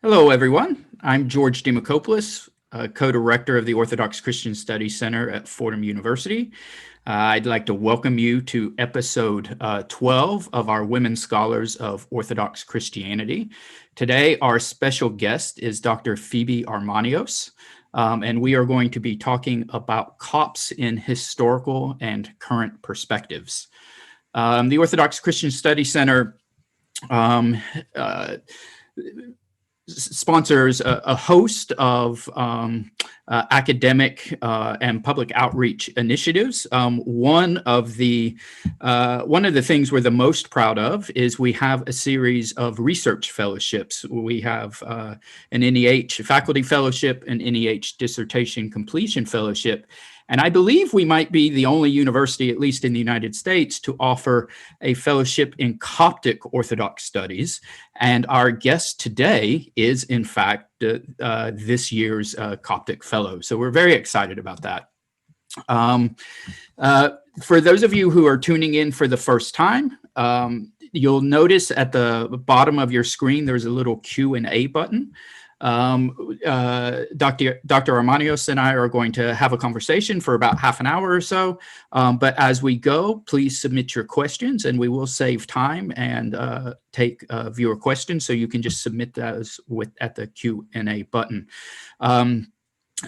Hello, everyone. I'm George Demokopoulos, co-director of the Orthodox Christian Studies Center at Fordham University. I'd like to welcome you to episode 12 of our Women Scholars of Orthodox Christianity. Today, our special guest is Dr. Febe Armanios, and we are going to be talking about Copts in historical and current perspectives. The Orthodox Christian Studies Center sponsors a host of academic and public outreach initiatives. One of the things we're the most proud of is we have a series of research fellowships. We have an NEH faculty fellowship, an NEH dissertation completion fellowship. And I believe we might be the only university, at least in the United States, to offer a fellowship in Coptic Orthodox studies. And our guest today is, in fact, this year's Coptic fellow. So we're very excited about that. For those of you who are tuning in for the first time, you'll notice at the bottom of your screen, there's a little Q&A button. Dr. Armanios and I are going to have a conversation for about half an hour or so. But as we go, please submit your questions and we will save time and take viewer questions. So you can just submit those at the Q&A button.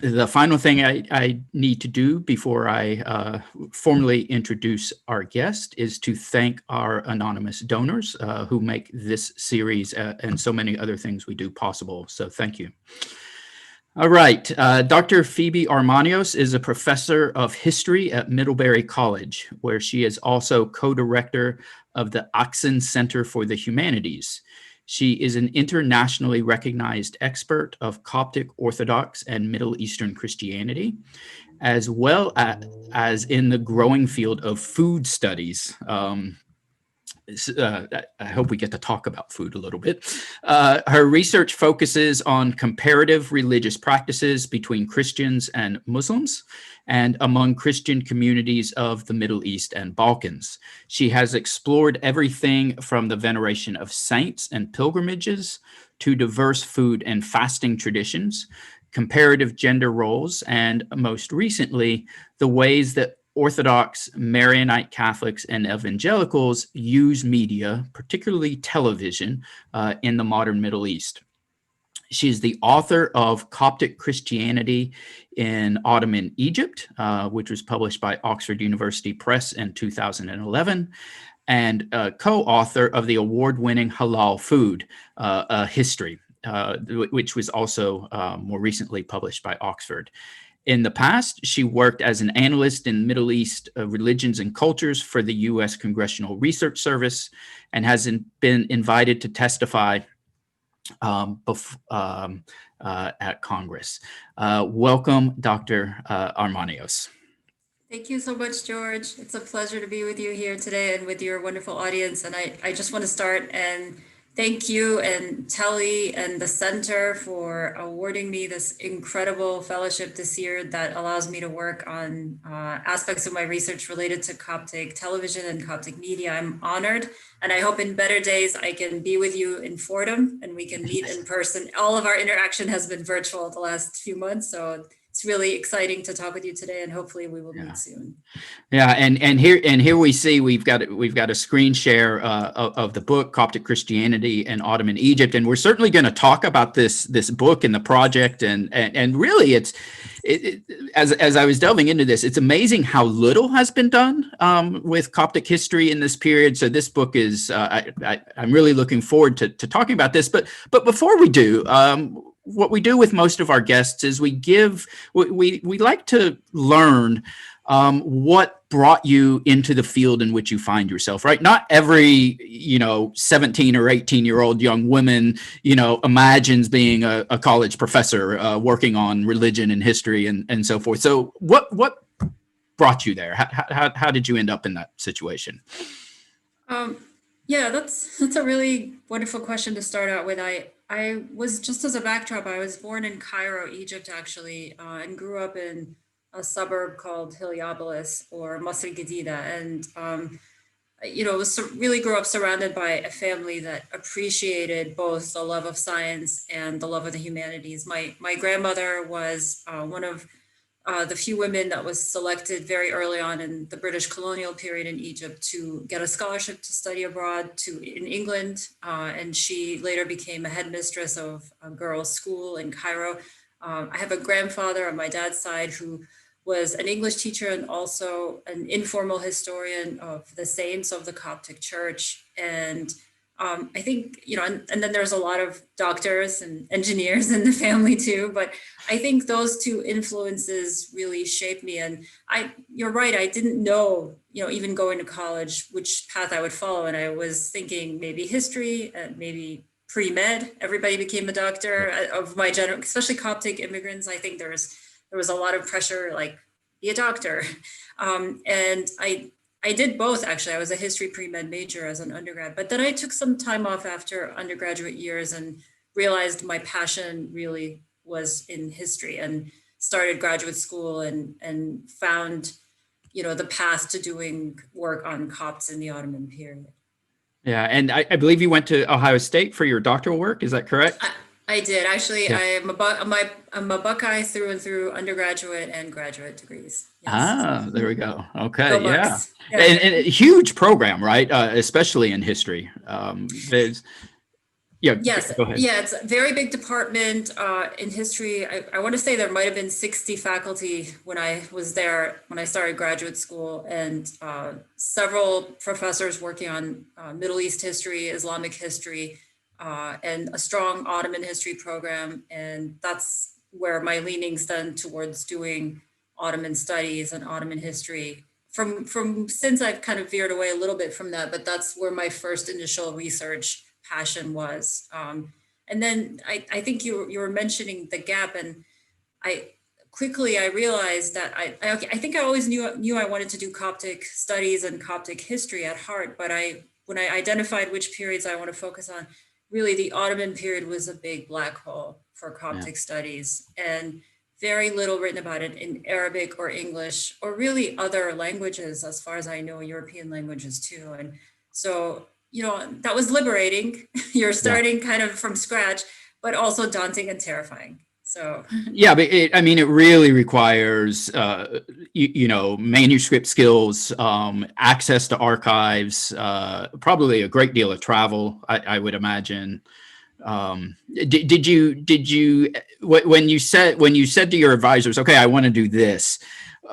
The final thing I need to do before I formally introduce our guest is to thank our anonymous donors who make this series and so many other things we do possible. So thank you. All right. Dr. Febe Armanios is a professor of history at Middlebury College, where she is also co-director of the Axinn Center for the Humanities. She is an internationally recognized expert of Coptic Orthodox and Middle Eastern Christianity, as well as in the growing field of food studies. I hope we get to talk about food a little bit. Her research focuses on comparative religious practices between Christians and Muslims and among Christian communities of the Middle East and Balkans. She has explored everything from the veneration of saints and pilgrimages to diverse food and fasting traditions, comparative gender roles, and most recently, the ways that Orthodox, Maronite Catholics, and evangelicals use media, particularly television, in the modern Middle East. She is the author of Coptic Christianity in Ottoman Egypt, which was published by Oxford University Press in 2011, and co-author of the award-winning Halal Food History, which was also more recently published by Oxford. In the past, she worked as an analyst in Middle East religions and cultures for the U.S. Congressional Research Service and has been invited to testify at Congress. Welcome, Dr. Armanios. Thank you so much, George. It's a pleasure to be with you here today and with your wonderful audience. And I just want to start and thank you and Telly and the center for awarding me this incredible fellowship this year that allows me to work on aspects of my research related to Coptic television and Coptic media. I'm honored, and I hope in better days I can be with you in Fordham and we can meet in person. All of our interaction has been virtual the last few months, so it's really exciting to talk with you today, and hopefully we will meet soon. Yeah, and here we see we've got a screen share of the book Coptic Christianity in Ottoman Egypt, and we're certainly going to talk about this book and the project, and really as I was delving into this, it's amazing how little has been done with Coptic history in this period. So this book is I'm really looking forward to talking about this. But before we do. What we do with most of our guests is we like to learn what brought you into the field in which you find yourself, right? Not every, 17 or 18-year-old young woman, imagines being a college professor working on religion and history and so forth. So what brought you there? How did you end up in that situation? Yeah, that's a really wonderful question to start out with. I was, just as a backdrop, I was born in Cairo, Egypt, actually, and grew up in a suburb called Heliopolis or Masr Gedida. And really grew up surrounded by a family that appreciated both the love of science and the love of the humanities. My grandmother was one of the few women that was selected very early on in the British colonial period in Egypt to get a scholarship to study abroad in England. And she later became a headmistress of a girls' school in Cairo. I have a grandfather on my dad's side who was an English teacher and also an informal historian of the saints of the Coptic Church. And I think, and then there's a lot of doctors and engineers in the family too, but I think those two influences really shaped me. And you're right, I didn't know, even going to college, which path I would follow. And I was thinking maybe history, maybe pre-med, everybody became a doctor of my generation, especially Coptic immigrants. I think there was a lot of pressure, like be a doctor. And I did both, actually. I was a history pre-med major as an undergrad, but then I took some time off after undergraduate years and realized my passion really was in history, and started graduate school and found, the path to doing work on Copts in the Ottoman period. Yeah, and I believe you went to Ohio State for your doctoral work. Is that correct? I did. Actually, Yeah. I'm a Buckeye through and through, undergraduate and graduate degrees. Yes. Ah, there we go. Okay, Go yeah. Bucks. Yeah. And a huge program, right? Especially in history. Yes, go ahead. yeah, it's a very big department in history. I want to say there might have been 60 faculty when I was there, when I started graduate school, and several professors working on Middle East history, Islamic history, and a strong Ottoman history program. And that's where my leanings then towards doing Ottoman studies and Ottoman history. From since I've kind of veered away a little bit from that, but that's where my first initial research passion was. And then I think you were mentioning the gap, and I realized that I think I always knew I wanted to do Coptic studies and Coptic history at heart, but when I identified which periods I want to focus on, really the Ottoman period was a big black hole for Coptic studies, and very little written about it in Arabic or English or really other languages, as far as I know, European languages too. And so, that was liberating. You're starting kind of from scratch, but also daunting and terrifying. So yeah, but it really requires manuscript skills, access to archives, probably a great deal of travel, I would imagine. Did you when you said to your advisors, okay, I want to do this,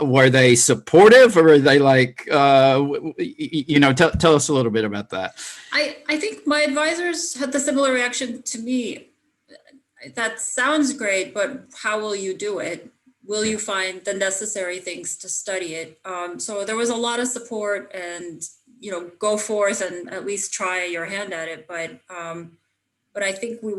were they supportive, or are they like, tell us a little bit about that? I think my advisors had the similar reaction to me. That sounds great, but how will you do it? Will you find the necessary things to study it? So there was a lot of support, and go forth and at least try your hand at it. But I think we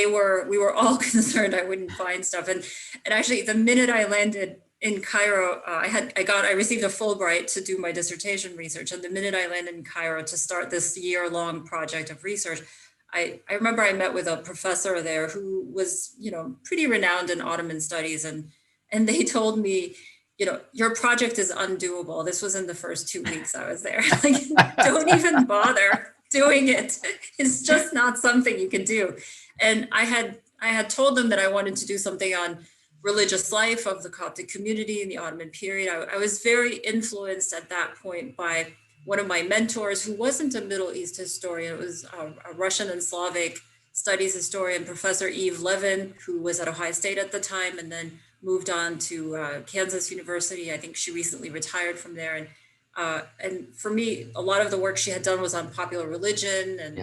were all concerned I wouldn't find stuff. And actually, the minute I landed in Cairo, I received a Fulbright to do my dissertation research. And the minute I landed in Cairo to start this year-long project of research, I remember I met with a professor there who was, pretty renowned in Ottoman studies. And they told me, your project is undoable. This was in the first 2 weeks I was there. Like, don't even bother doing it. It's just not something you can do. And I had told them that I wanted to do something on religious life of the Coptic community in the Ottoman period. I was very influenced at that point by one of my mentors, who wasn't a Middle East historian. It was a Russian and Slavic studies historian, Professor Eve Levin, who was at Ohio State at the time and then moved on to Kansas University. I think she recently retired from there. And for me, a lot of the work she had done was on popular religion and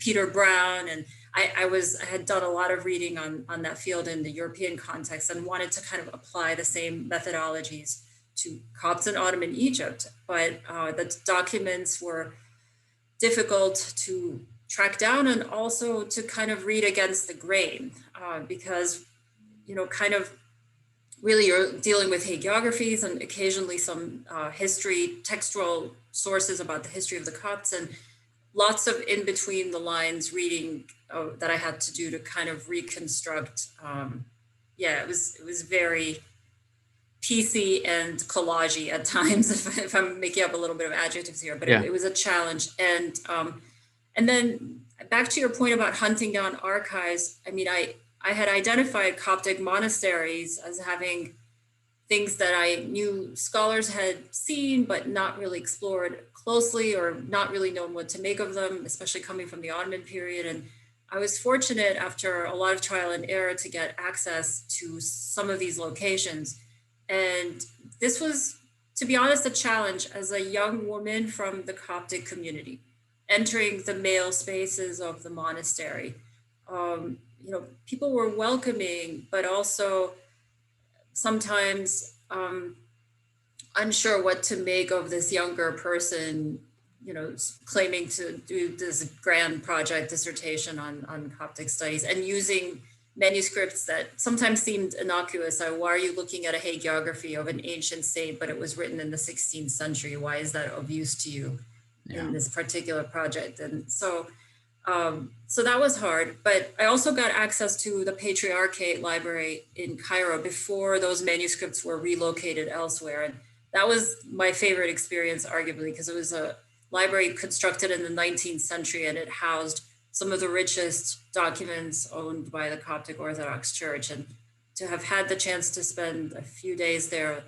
Peter Brown. And I had done a lot of reading on that field in the European context and wanted to kind of apply the same methodologies to Copts in Ottoman Egypt. But the documents were difficult to track down, and also to kind of read against the grain, because, kind of really you're dealing with hagiographies and occasionally some history, textual sources about the history of the Copts, and lots of in between the lines reading that I had to do to kind of reconstruct. It was very PC and collage at times, if I'm making up a little bit of adjectives here, but it was a challenge. And then back to your point about hunting down archives, I mean, I had identified Coptic monasteries as having things that I knew scholars had seen, but not really explored closely or not really known what to make of them, especially coming from the Ottoman period. And I was fortunate after a lot of trial and error to get access to some of these locations. And this was, to be honest, a challenge as a young woman from the Coptic community, entering the male spaces of the monastery. People were welcoming, but also sometimes unsure what to make of this younger person, claiming to do this grand project dissertation on Coptic studies and using manuscripts that sometimes seemed innocuous. Why are you looking at a hagiography of an ancient saint, but it was written in the 16th century? Why is that of use to you in this particular project? And so that was hard, but I also got access to the Patriarchate Library in Cairo before those manuscripts were relocated elsewhere. And that was my favorite experience, arguably, because it was a library constructed in the 19th century, and it housed some of the richest documents owned by the Coptic Orthodox Church. And to have had the chance to spend a few days there,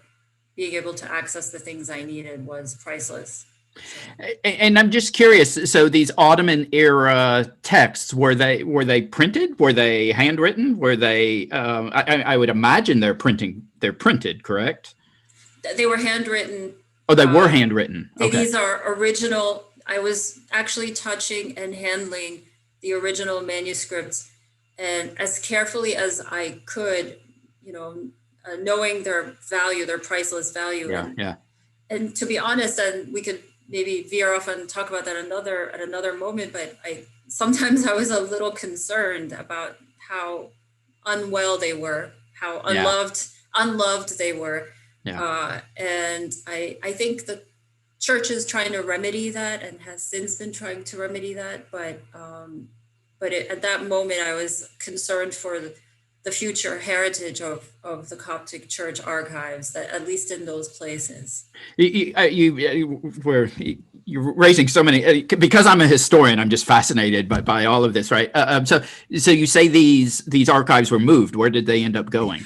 being able to access the things I needed was priceless. And I'm just curious. So these Ottoman era texts, were they printed? Were they handwritten? Were they? I would imagine they're printed, correct? They were handwritten. Oh, they were handwritten. Okay. These are original. I was actually touching and handling the original manuscripts, and as carefully as I could, knowing their value, their priceless value. And to be honest, and we could maybe veer off and talk about that at another moment, but sometimes I was a little concerned about how unwell they were, how unloved they were. And I think the church is trying to remedy that and has since been trying to remedy that. But at that moment, I was concerned for the future heritage of the Coptic Church archives, that at least in those places. You're raising so many, because I'm a historian, I'm just fascinated by all of this, right? So you say these archives were moved. Where did they end up going?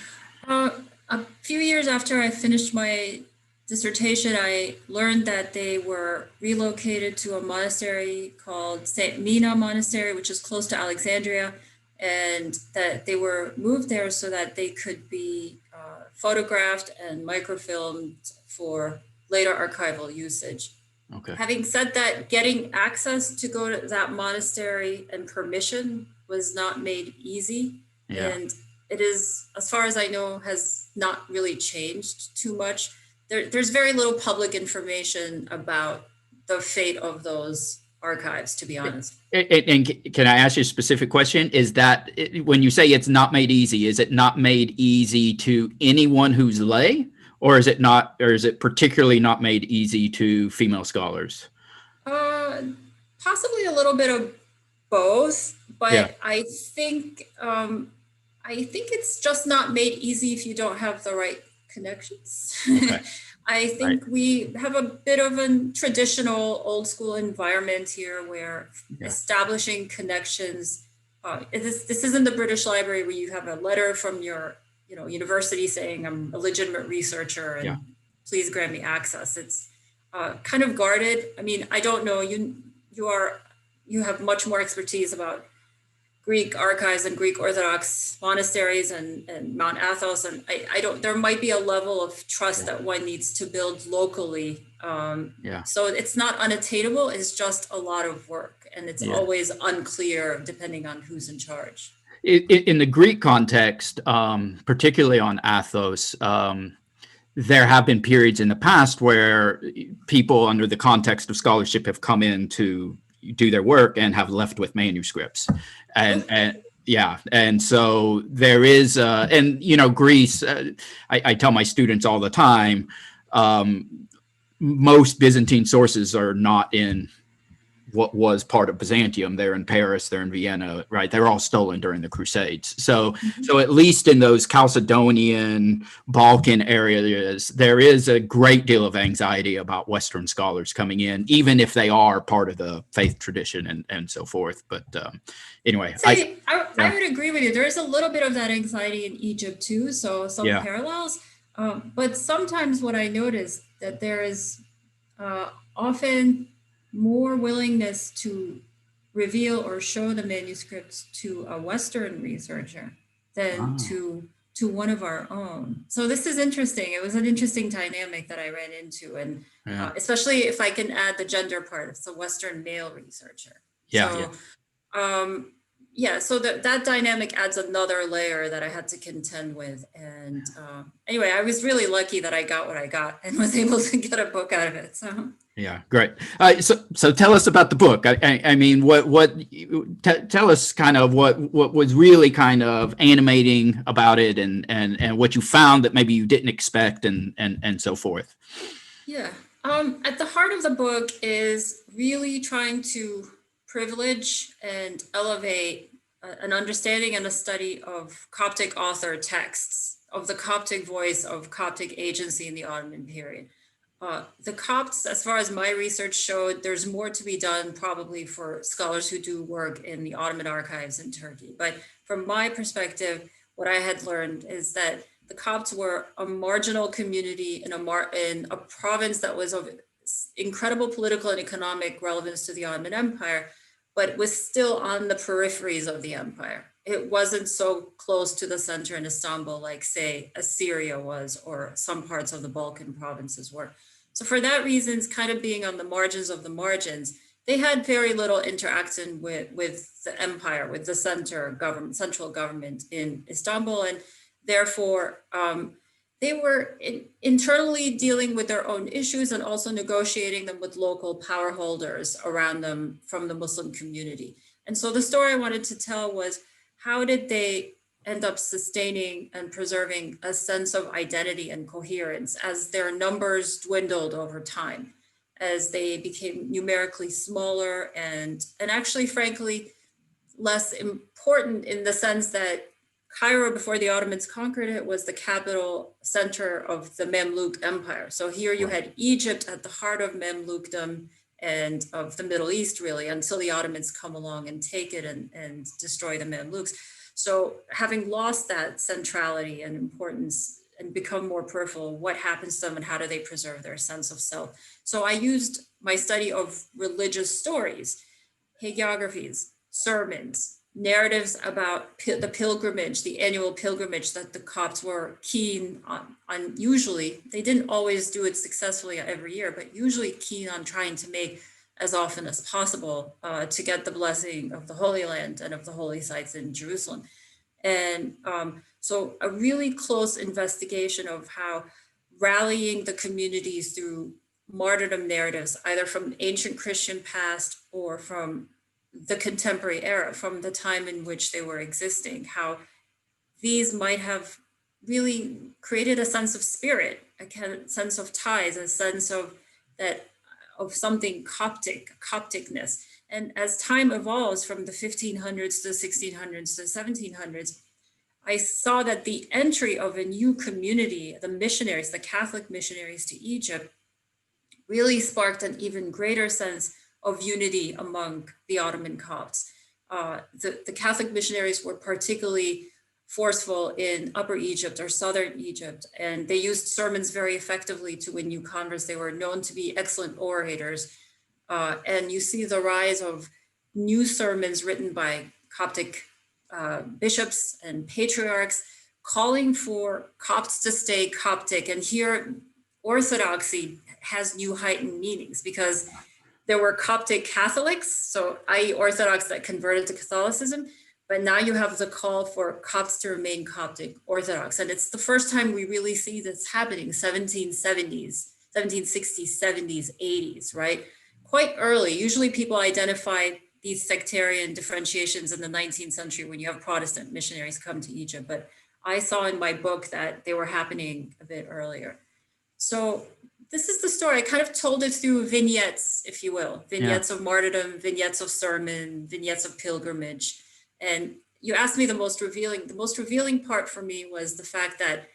A few years after I finished my dissertation, I learned that they were relocated to a monastery called St. Mina Monastery, which is close to Alexandria, and that they were moved there so that they could be photographed and microfilmed for later archival usage. Okay. Having said that, getting access to go to that monastery and permission was not made easy. Yeah. And it is, as far as I know, has not really changed too much. There's very little public information about the fate of those archives, to be honest. And can I ask you a specific question? Is that, when you say it's not made easy, is it not made easy to anyone who's lay, or is it particularly not made easy to female scholars? Possibly a little bit of both, but yeah. I think it's just not made easy if you don't have the right connections. Okay. I think we have a bit of a traditional old school environment here where establishing connections, this isn't the British Library where you have a letter from your university saying I'm a legitimate researcher and please grant me access. It's kind of guarded. I mean, I don't know, you have much more expertise about Greek archives and Greek Orthodox monasteries and Mount Athos. And there might be a level of trust that one needs to build locally. So it's not unattainable, it's just a lot of work. And it's always unclear depending on who's in charge. In the Greek context, particularly on Athos, there have been periods in the past where people under the context of scholarship have come in to do their work and have left with manuscripts. And so there is, Greece, I tell my students all the time, most Byzantine sources are not in what was part of Byzantium. They're in Paris, they're in Vienna, right? They're all stolen during the Crusades. So at least in those Chalcedonian, Balkan areas, there is a great deal of anxiety about Western scholars coming in, even if they are part of the faith tradition and so forth. But anyway, I would agree with you. There is a little bit of that anxiety in Egypt too, so some parallels. But sometimes what I notice that there is often more willingness to reveal or show the manuscripts to a Western researcher than to one of our own. So this is interesting. It was an interesting dynamic that I ran into, and especially if I can add the gender part, it's a Western male researcher. So that dynamic adds another layer that I had to contend with. And anyway, I was really lucky that I got what I got and was able to get a book out of it. So yeah, great. So tell us about the book. I mean, tell us kind of what was really kind of animating about it, and what you found that maybe you didn't expect, and so forth. Yeah. At the heart of the book is really trying to privilege and elevate an understanding and a study of Coptic author texts, of the Coptic voice, of Coptic agency in the Ottoman period. The Copts, as far as my research showed, there's more to be done probably for scholars who do work in the Ottoman archives in Turkey. But from my perspective, what I had learned is that the Copts were a marginal community in a province that was of incredible political and economic relevance to the Ottoman Empire, but was still on the peripheries of the empire. It wasn't so close to the center in Istanbul, like say Assyria was, or some parts of the Balkan provinces were. So for that reason, kind of being on the margins of the margins, they had very little interaction with the empire, with the central government in Istanbul. And therefore, they were internally dealing with their own issues and also negotiating them with local power holders around them from the Muslim community. And so the story I wanted to tell was, how did they end up sustaining and preserving a sense of identity and coherence as their numbers dwindled over time, as they became numerically smaller and actually, frankly, less important in the sense that Cairo, before the Ottomans conquered it, was the capital center of the Mamluk Empire. So here you had Egypt at the heart of Mamlukdom and of the Middle East, really, until the Ottomans come along and take it and destroy the Mamluks. So having lost that centrality and importance and become more peripheral, what happens to them and how do they preserve their sense of self? So I used my study of religious stories, hagiographies, sermons, narratives about the pilgrimage, the annual pilgrimage that the Copts were keen on usually. They didn't always do it successfully every year, but usually keen on trying to make as often as possible to get the blessing of the Holy Land and of the holy sites in Jerusalem. And so a really close investigation of how rallying the communities through martyrdom narratives, either from ancient Christian past or from the contemporary era, from the time in which they were existing, how these might have really created a sense of spirit, a sense of ties, a sense of something Copticness. And as time evolves from the 1500s to the 1600s to the 1700s, I saw that the entry of a new community, the missionaries, the Catholic missionaries to Egypt, really sparked an even greater sense of unity among the Ottoman Copts. The Catholic missionaries were particularly forceful in Upper Egypt or Southern Egypt, and they used sermons very effectively to win new converts. They were known to be excellent orators. And you see the rise of new sermons written by Coptic bishops and patriarchs calling for Copts to stay Coptic. And here, Orthodoxy has new heightened meanings because there were Coptic Catholics, so i.e. Orthodox that converted to Catholicism, but now you have the call for Copts to remain Coptic Orthodox. And it's the first time we really see this happening, 1760s, 70s, 80s, right? Quite early. Usually people identify these sectarian differentiations in the 19th century when you have Protestant missionaries come to Egypt, but I saw in my book that they were happening a bit earlier. So this is the story. I kind of told it through vignettes, if you will, vignettes of martyrdom, vignettes of sermon, vignettes of pilgrimage. And you asked me the most revealing part for me was the fact that,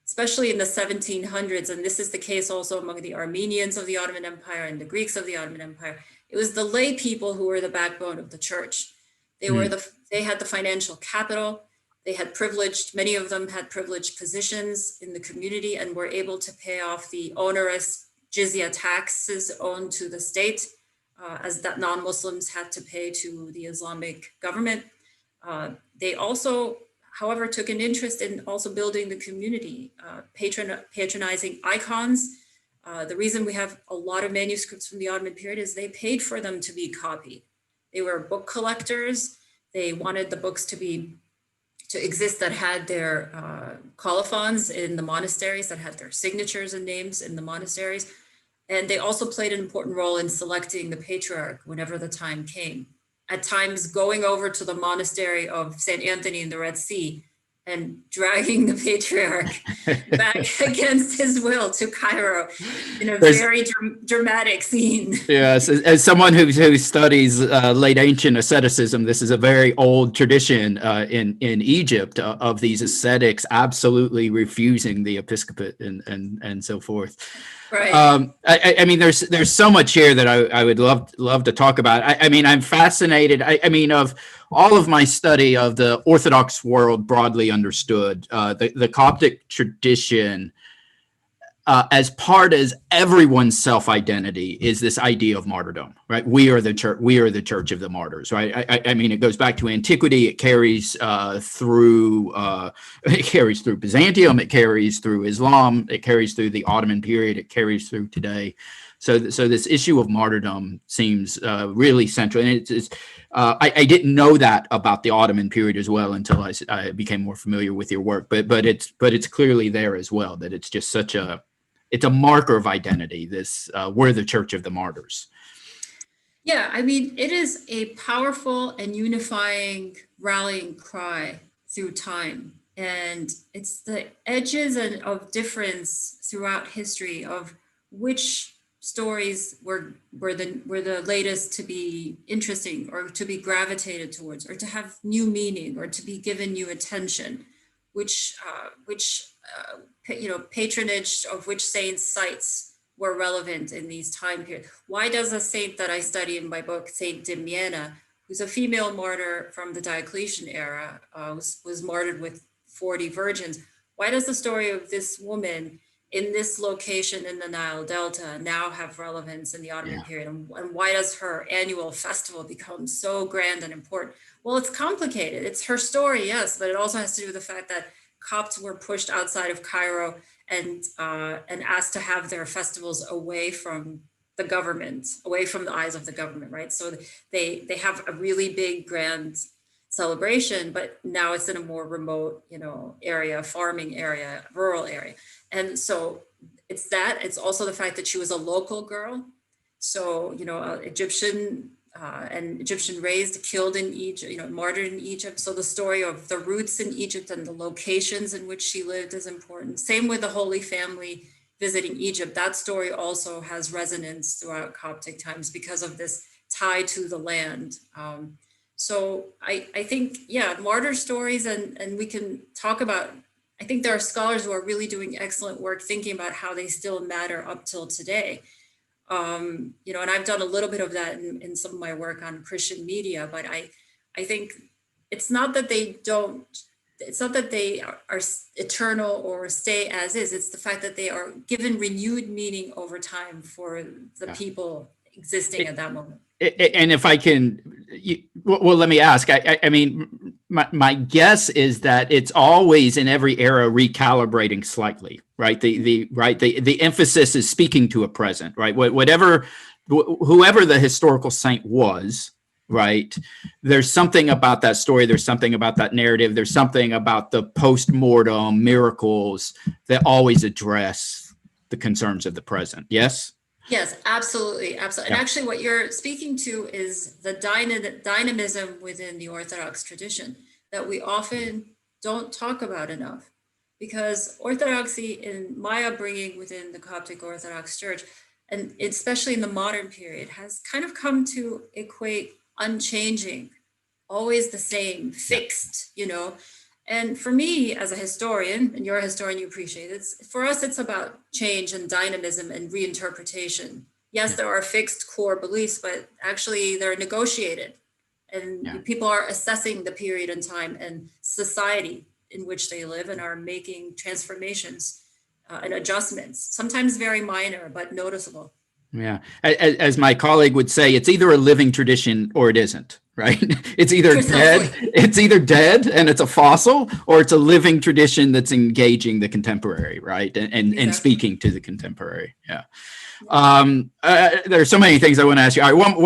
especially in the 1700s, and this is the case also among the Armenians of the Ottoman Empire and the Greeks of the Ottoman Empire, it was the lay people who were the backbone of the church. They had the financial capital. They had many of them had privileged positions in the community and were able to pay off the onerous jizya taxes owed to the state, as that non-Muslims had to pay to the Islamic government. They also, however, took an interest in also building the community, patronizing icons. The reason we have a lot of manuscripts from the Ottoman period is they paid for them to be copied. They were book collectors. They wanted the books to exist that had their colophons in the monasteries, that had their signatures and names in the monasteries. And they also played an important role in selecting the patriarch whenever the time came. At times going over to the monastery of St. Anthony in the Red Sea and dragging the patriarch back against his will to Cairo in a very dramatic scene. Yes, as someone who studies late ancient asceticism, this is a very old tradition in Egypt of these ascetics absolutely refusing the episcopate and so forth. Right. I mean, there's so much here that I would love to talk about. I mean, I'm fascinated. I mean, of all of my study of the Orthodox world broadly understood, the Coptic tradition, as part as everyone's self-identity is this idea of martyrdom, right? We are the church. We are the church of the martyrs, right? I mean, it goes back to antiquity. It carries through Byzantium. It carries through Islam. It carries through the Ottoman period. It carries through today. So this issue of martyrdom seems really central, and I didn't know that about the Ottoman period as well until I became more familiar with your work. But it's clearly there as well, that it's just it's a marker of identity. We're the church of the martyrs. Yeah, I mean, it is a powerful and unifying rallying cry through time. And it's the edges of difference throughout history of which stories were the latest to be interesting or to be gravitated towards or to have new meaning or to be given new attention, which patronage of which saints' sites were relevant in these time periods. Why does a saint that I study in my book, Saint Damiana, who's a female martyr from the Diocletian era, was martyred with 40 virgins, why does the story of this woman in this location in the Nile Delta now have relevance in the Ottoman period? And why does her annual festival become so grand and important? Well, it's complicated. It's her story, yes, but it also has to do with the fact that Copts were pushed outside of Cairo and asked to have their festivals away from the government, away from the eyes of the government, right? So they have a really big, grand celebration, but now it's in a more remote, area, farming area, rural area. And so it's also the fact that she was a local girl. So, Egyptian raised, killed in Egypt, martyred in Egypt. So the story of the roots in Egypt and the locations in which she lived is important. Same with the Holy Family visiting Egypt. That story also has resonance throughout Coptic times because of this tie to the land. So I think, martyr stories, and we can talk about, I think there are scholars who are really doing excellent work thinking about how they still matter up till today. And I've done a little bit of that in some of my work on Christian media, but I think it's not that they are eternal or stay as is. It's the fact that they are given renewed meaning over time for the people existing at that moment. And if I can, well, let me ask. I mean, my guess is that it's always in every era recalibrating slightly, right? The emphasis is speaking to a present, right? Whoever the historical saint was, right? There's something about that story. There's something about that narrative. There's something about the post-mortem miracles that always address the concerns of the present. Yes? Yes, absolutely. Absolutely. And actually what you're speaking to is the dynamism within the Orthodox tradition that we often don't talk about enough. because Orthodoxy, in my upbringing within the Coptic Orthodox Church, and especially in the modern period, has kind of come to equate unchanging, always the same, fixed, And for me, as a historian, and you're a historian, you appreciate it. For us, it's about change and dynamism and reinterpretation. Yes, there are fixed core beliefs, but actually they're negotiated. And people are assessing the period in time and society in which they live and are making transformations and adjustments, sometimes very minor, but noticeable. Yeah. As my colleague would say, it's either a living tradition or it isn't, right? It's either dead and it's a fossil, or it's a living tradition that's engaging the contemporary, right? And speaking to the contemporary. Yeah. There are so many things I want to ask you. All right,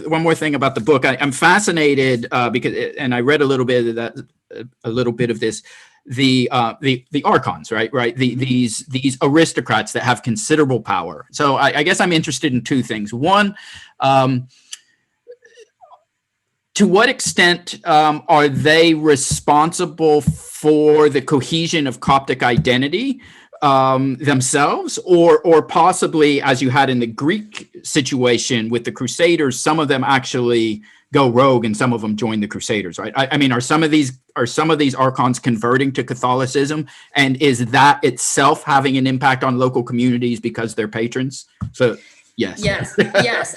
one more thing about the book. I'm fascinated because, and I read a little bit of this. The archons, right? These aristocrats that have considerable power. So I guess I'm interested in two things. One, to what extent are they responsible for the cohesion of Coptic identity themselves, or possibly, as you had in the Greek situation with the Crusaders, some of them actually go rogue and some of them join the Crusaders, right? I mean, are some of these archons converting to Catholicism, and is that itself having an impact on local communities because they're patrons? So yes,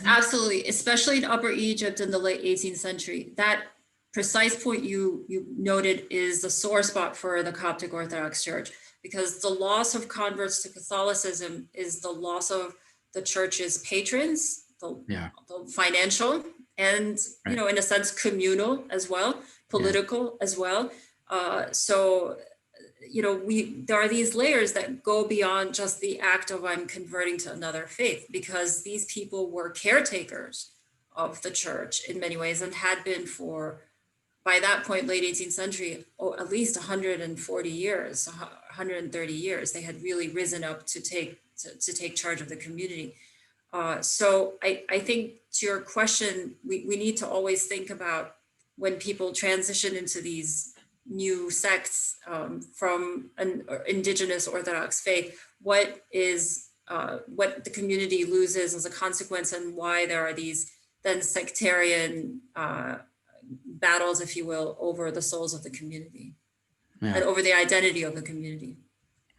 absolutely, especially in Upper Egypt in the late 18th century. That precise point you noted is the sore spot for the Coptic Orthodox Church, because the loss of converts to Catholicism is the loss of the church's patrons, the financial, and in a sense communal as well, political as well. So there are these layers that go beyond just the act of I'm converting to another faith, because these people were caretakers of the church in many ways and had been for, by that point, late 18th century, at least 140 years, 130 years. They had really risen up to take charge of the community. So I think, to your question, we need to always think about, when people transition into these new sects from an indigenous Orthodox faith, what the community loses as a consequence, and why there are these then sectarian battles, if you will, over the souls of the community and over the identity of the community.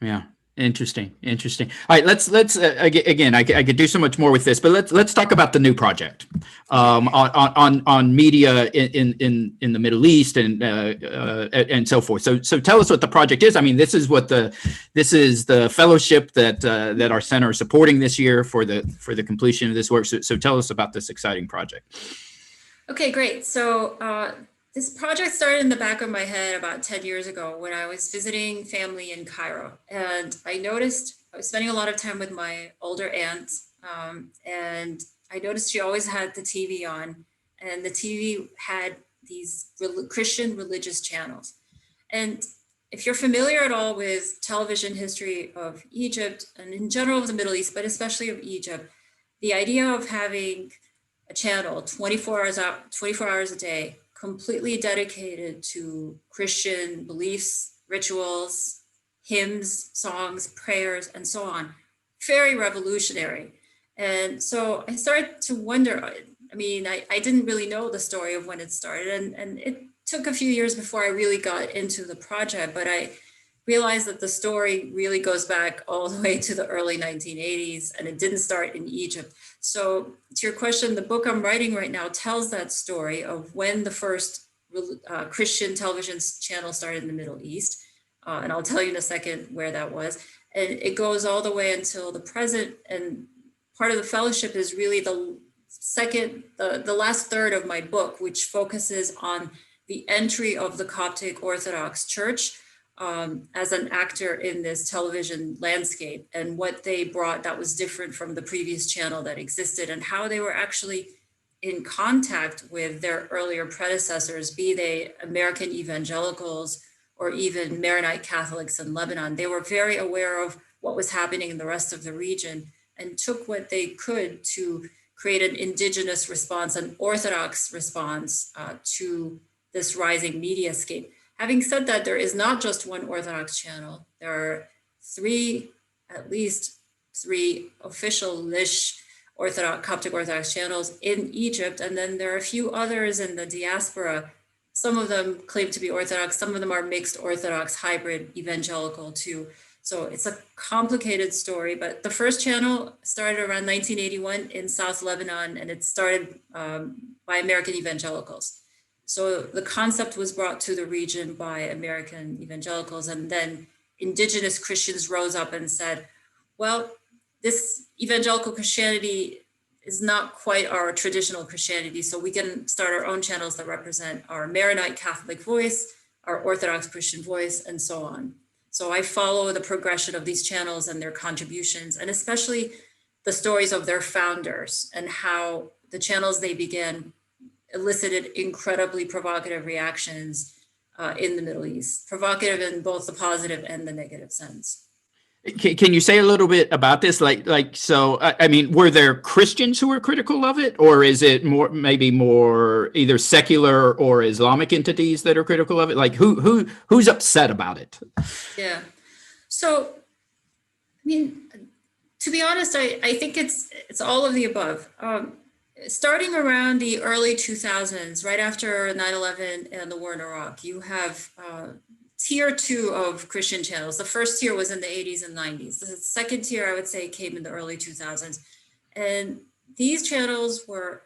Yeah. Interesting. All right, let's again. I could do so much more with this, but let's talk about the new project on media in the Middle East and so forth. So tell us what the project is. I mean, this is the fellowship that our center is supporting this year for the completion of this work. So tell us about this exciting project. Okay, great. So this project started in the back of my head about 10 years ago when I was visiting family in Cairo. And I noticed I was spending a lot of time with my older aunt. And I noticed she always had the TV on, and the TV had these Christian religious channels. And if you're familiar at all with television history of Egypt, and in general of the Middle East, but especially of Egypt, the idea of having a channel 24 hours a day, completely dedicated to Christian beliefs, rituals, hymns, songs, prayers, and so on. Very revolutionary. And so I started to wonder, I mean, I didn't really know the story of when it started, and it took a few years before I really got into the project, but I realized that the story really goes back all the way to the early 1980s, and it didn't start in Egypt. So to your question, the book I'm writing right now tells that story of when the first Christian television channel started in the Middle East. And I'll tell you in a second where that was. And it goes all the way until the present. And part of the fellowship is really the last third of my book, which focuses on the entry of the Coptic Orthodox Church as an actor in this television landscape, and what they brought that was different from the previous channel that existed, and how they were actually in contact with their earlier predecessors, be they American evangelicals or even Maronite Catholics in Lebanon. They were very aware of what was happening in the rest of the region and took what they could to create an indigenous response, an Orthodox response to this rising mediascape. Having said that, there is not just one Orthodox channel. There are at least three official-ish Coptic Orthodox channels in Egypt, and then there are a few others in the diaspora. Some of them claim to be Orthodox, some of them are mixed Orthodox, hybrid, evangelical too. So it's a complicated story, but the first channel started around 1981 in South Lebanon, and it started by American evangelicals. So the concept was brought to the region by American evangelicals, and then indigenous Christians rose up and said, well, this evangelical Christianity is not quite our traditional Christianity, so we can start our own channels that represent our Maronite Catholic voice, our Orthodox Christian voice, and so on. So I follow the progression of these channels and their contributions, and especially the stories of their founders and how the channels they began elicited incredibly provocative reactions in the Middle East, provocative in both the positive and the negative sense. Can you say a little bit about this? So, I mean, were there Christians who were critical of it, or is it maybe more either secular or Islamic entities that are critical of it? Like, who's upset about it? Yeah. So, I mean, to be honest, I think it's all of the above. Starting around the early 2000s, right after 9/11 and the war in Iraq, you have tier 2 of Christian channels. The first tier was in the 80s and 90s. The second tier, I would say, came in the early 2000s. And these channels were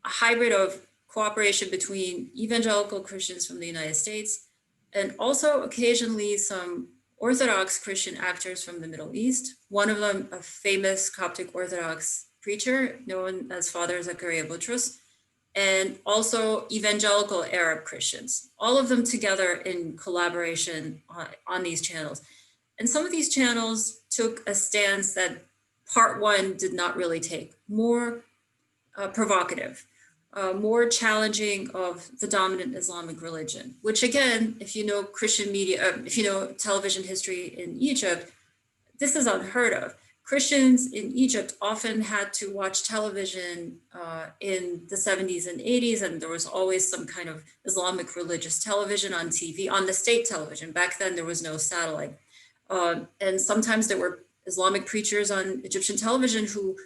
a hybrid of cooperation between evangelical Christians from the United States and also occasionally some Orthodox Christian actors from the Middle East. One of them, a famous Coptic Orthodox preacher known as Father Zachariah Boutros, and also evangelical Arab Christians, all of them together in collaboration on these channels. And some of these channels took a stance that part one did not really take, more provocative, more challenging of the dominant Islamic religion, which again, if you know Christian media, if you know television history in Egypt, this is unheard of. Christians in Egypt often had to watch television in the 70s and 80s, and there was always some kind of Islamic religious television on TV, on the state television. Back then, there was no satellite. And sometimes there were Islamic preachers on Egyptian television who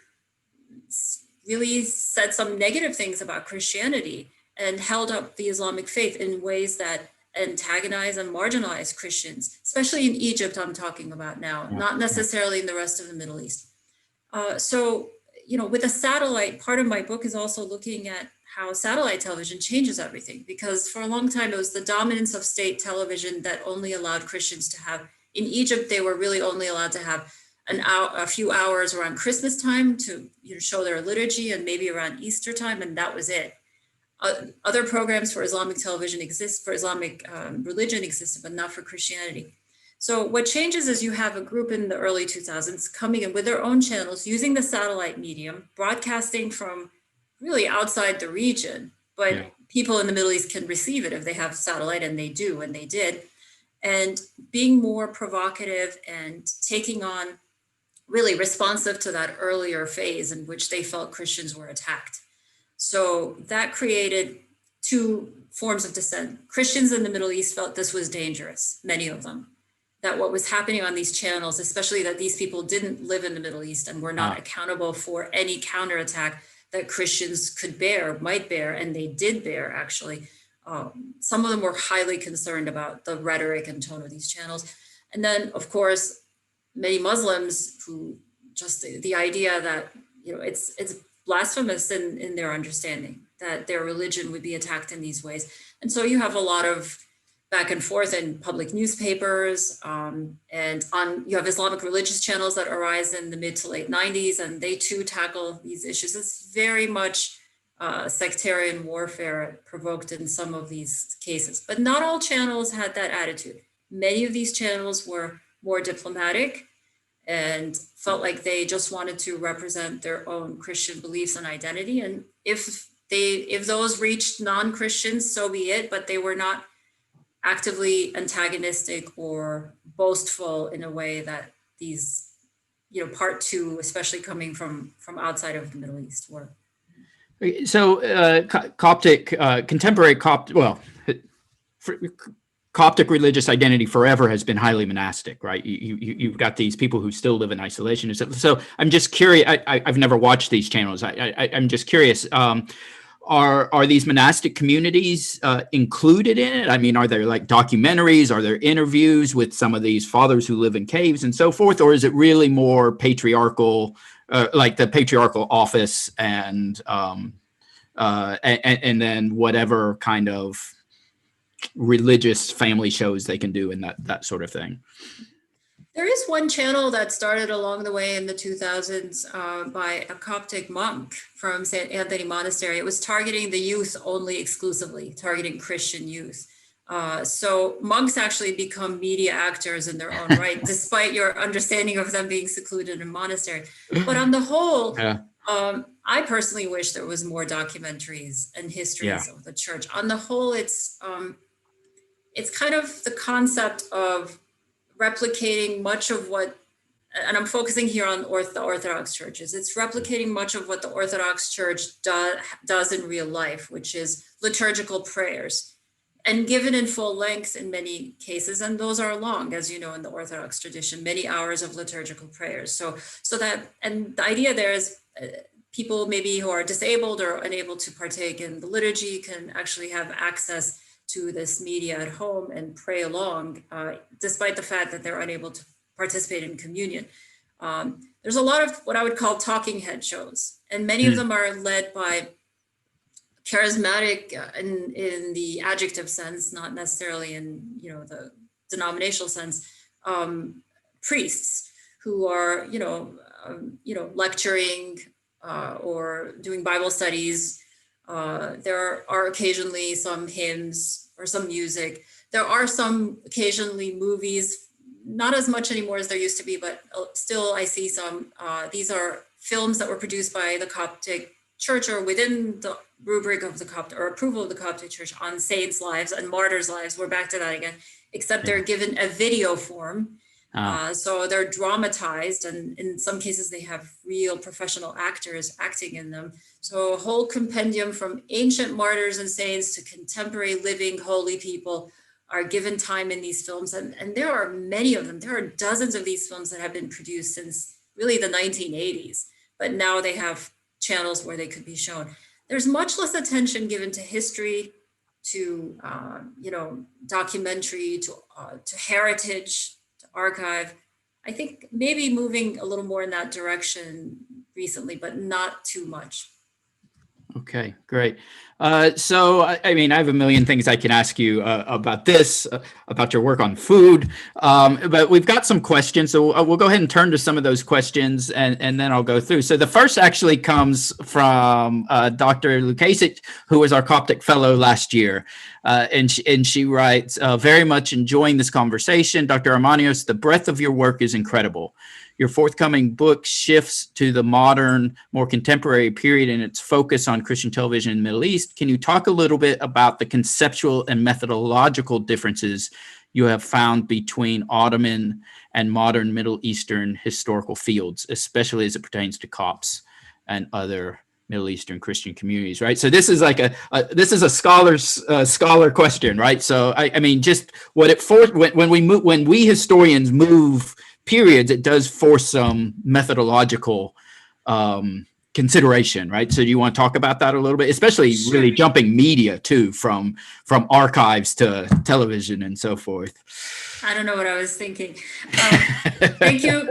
really said some negative things about Christianity and held up the Islamic faith in ways that antagonize and marginalize Christians, especially in Egypt, I'm talking about now, not necessarily in the rest of the Middle East. So, you know, with a satellite, part of my book is also looking at how satellite television changes everything, because for a long time, it was the dominance of state television that only allowed Christians to have, in Egypt, they were really only allowed to have a few hours around Christmas time to show their liturgy and maybe around Easter time, and that was it. Other programs for Islamic television exist, for Islamic religion existed, but not for Christianity. So what changes is you have a group in the early 2000s coming in with their own channels, using the satellite medium, broadcasting from really outside the region, but people in the Middle East can receive it if they have satellite, and they do, and they did, and being more provocative and taking on really responsive to that earlier phase in which they felt Christians were attacked. So that created two forms of dissent. Christians in the Middle East felt this was dangerous, many of them, that what was happening on these channels, especially that these people didn't live in the Middle East and were not accountable for any counterattack that Christians could bear, might bear, and they did bear, actually. Some of them were highly concerned about the rhetoric and tone of these channels. And then, of course, many Muslims who just the idea that, it's blasphemous in their understanding that their religion would be attacked in these ways. And so you have a lot of back and forth in public newspapers, and you have Islamic religious channels that arise in the mid to late 90s, and they too tackle these issues. It's very much sectarian warfare provoked in some of these cases, but not all channels had that attitude. Many of these channels were more diplomatic and felt like they just wanted to represent their own Christian beliefs and identity. And if those reached non-Christians, so be it, but they were not actively antagonistic or boastful in a way that these, part two, especially coming from outside of the Middle East, were. So Coptic, contemporary Copt, well, Coptic religious identity forever has been highly monastic, right? You've got these people who still live in isolation. So I'm just curious. I've never watched these channels. I'm just curious. Are these monastic communities included in it? I mean, are there like documentaries? Are there interviews with some of these fathers who live in caves and so forth? Or is it really more patriarchal, like the patriarchal office and then whatever kind of religious family shows they can do and that sort of thing? There is one channel that started along the way in the 2000s by a Coptic monk from St. Anthony Monastery. It was targeting the youth only exclusively, targeting Christian youth. So monks actually become media actors in their own right, despite your understanding of them being secluded in a monastery. But on the whole, Yeah. I personally wish there was more documentaries and histories of the church. On the whole, it's kind of the concept of replicating much of what, and I'm focusing here on the Orthodox churches, it's replicating much of what the Orthodox Church does in real life, which is liturgical prayers, and given in full length in many cases, and those are long, as you know, in the Orthodox tradition, many hours of liturgical prayers. So that, and the idea there is people maybe who are disabled or unable to partake in the liturgy can actually have access to this media at home and pray along, despite the fact that they're unable to participate in communion. There's a lot of what I would call talking head shows, and many of them are led by charismatic in the adjective sense, not necessarily in the denominational sense, priests who are lecturing or doing Bible studies. There are occasionally some hymns or some music. There are some occasionally movies, not as much anymore as there used to be, but still I see some. These are films that were produced by the Coptic Church or within the rubric of the Coptic or approval of the Coptic Church on saints' lives and martyrs' lives. We're back to that again, except they're given a video form. So they're dramatized, and in some cases they have real professional actors acting in them. So a whole compendium from ancient martyrs and saints to contemporary living holy people are given time in these films. And there are many of them. There are dozens of these films that have been produced since really the 1980s, but now they have channels where they could be shown. There's much less attention given to history, to documentary, to heritage, archive. I think maybe moving a little more in that direction recently, but not too much. Okay, great. So, I mean, I have a million things I can ask you about this, about your work on food, but we've got some questions, so we'll go ahead and turn to some of those questions, and then I'll go through. So the first actually comes from Dr. Lukasic, who was our Coptic fellow last year, and she writes, very much enjoying this conversation. Dr. Armanios, the breadth of your work is incredible. Your forthcoming book shifts to the modern, more contemporary period in its focus on Christian television in the Middle East. Can you talk a little bit about the conceptual and methodological differences you have found between Ottoman and modern Middle Eastern historical fields, especially as it pertains to Copts and other Middle Eastern Christian communities, right? So this is like a scholar question, right? So I mean, just what it for when we historians move periods, it does force some methodological consideration, right? So do you want to talk about that a little bit, especially really jumping media too, from archives to television and so forth? I don't know what I was thinking. Thank you,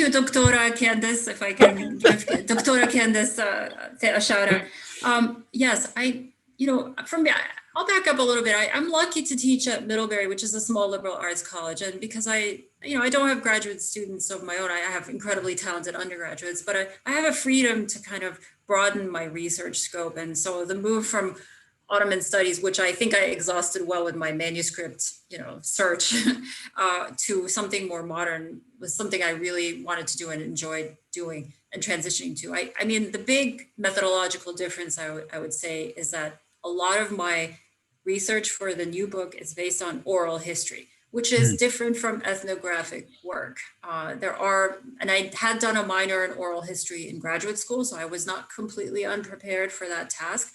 Doctora Candace, if I can give Doctora Candace a shout out. Yes, I'll back up a little bit. I'm lucky to teach at Middlebury, which is a small liberal arts college. And because I don't have graduate students of my own, I have incredibly talented undergraduates, but I have a freedom to kind of broaden my research scope. And so the move from Ottoman studies, which I think I exhausted well with my manuscript, search, to something more modern was something I really wanted to do and enjoyed doing and transitioning to. I mean, the big methodological difference I would say is that a lot of my research for the new book is based on oral history, which is different from ethnographic work. And I had done a minor in oral history in graduate school, so I was not completely unprepared for that task.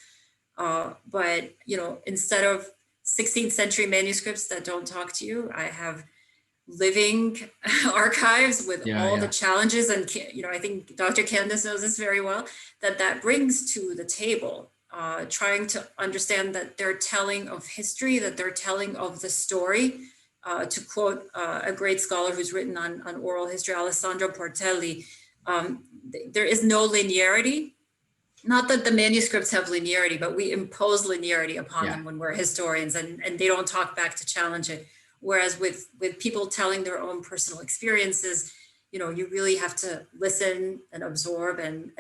But instead of 16th century manuscripts that don't talk to you. I have living archives with all the challenges. And, I think Dr. Candace knows this very well, that brings to the table, trying to understand that they're telling of history, that they're telling of the story. To quote a great scholar who's written on oral history, Alessandro Portelli, there is no linearity. Not that the manuscripts have linearity, but we impose linearity upon them when we're historians, and they don't talk back to challenge it. Whereas with people telling their own personal experiences, you really have to listen and absorb and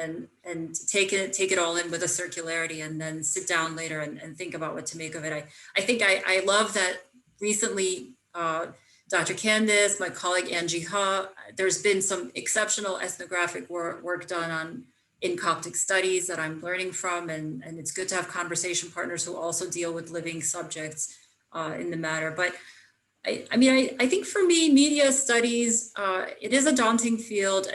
take it all in with a circularity, and then sit down later and think about what to make of it. I think I love that recently, Dr. Candace, my colleague Angie Ha, there's been some exceptional ethnographic work done in Coptic studies that I'm learning from, and it's good to have conversation partners who also deal with living subjects in the matter. But I think for me, media studies, it is a daunting field,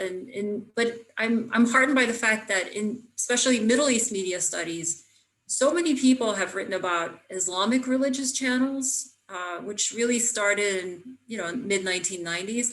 but I'm heartened by the fact that especially Middle East media studies, so many people have written about Islamic religious channels, which really started in mid 1990s,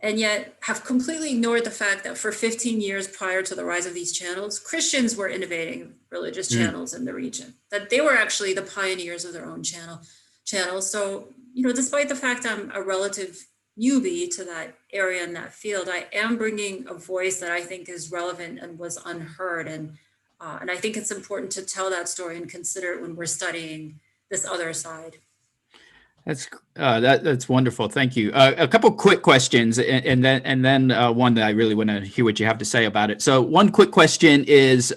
and yet have completely ignored the fact that for 15 years prior to the rise of these channels, Christians were innovating religious channels in the region, that they were actually the pioneers of their own channels. So, despite the fact I'm a relative newbie to that area and that field, I am bringing a voice that I think is relevant and was unheard. And I think it's important to tell that story and consider it when we're studying this other side. That's wonderful. Thank you. A couple quick questions, and then one that I really want to hear what you have to say about it. So one quick question is